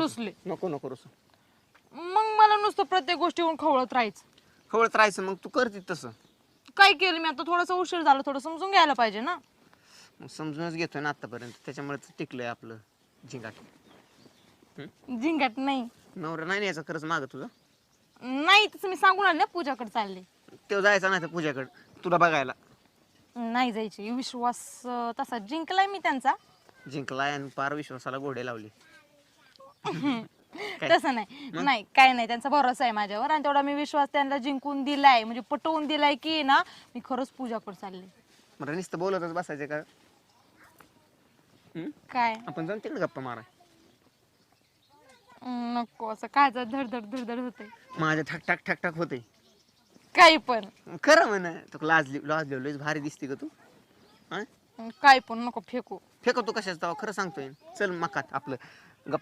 रुसले. नको नको रुसू. मग मला नुसतं प्रत्येक गोष्टीवरून खवळत राहायचं. खवळत राहायचं मग तू करते तसं. काय केलं मी आता? थोडासा उशीर झाला, थोडं समजून घ्यायला पाहिजे ना. मग समजूनच घेतोय ना आतापर्यंत, त्याच्यामुळे टिकलंय आपलं झिंगाट. झिंगाट नाही. नवरा नाही न्यायचा खरंच माग तुझा? नाही तसं मी सांगून आले ना, पूजाकडे चालले. तो जायचा नाही तर पूजाकडे तुला बघायला. नाही जायची. विश्वास तसा जिंकलाय मी त्यांचा. जिंकलाय आणि पार विश्वासाला घोडे लावले. तसं नाही. नाही काय नाही, त्यांचा भरोसा आहे माझ्यावर आणि तेवढा मी विश्वास त्यांना जिंकून दिलाय, म्हणजे पटवून दिलाय की ना मी खरंच पूजाकडे चालले. मला नुसतं बोलतच बसायचे का? काय आपण जाऊन तिकडे गप्पा मारा. नको, असं काळजात धडधड धडधड होते. माझ्या ठक ठक ठक ठक होते. काही पण खरं म्हण, तू लाजलेलोच भारी दिसते का तू? हा काय पण नको फेकू. फेकतो कशाच तवा? खरं सांगतोय. चल मकात आपलं गप्पा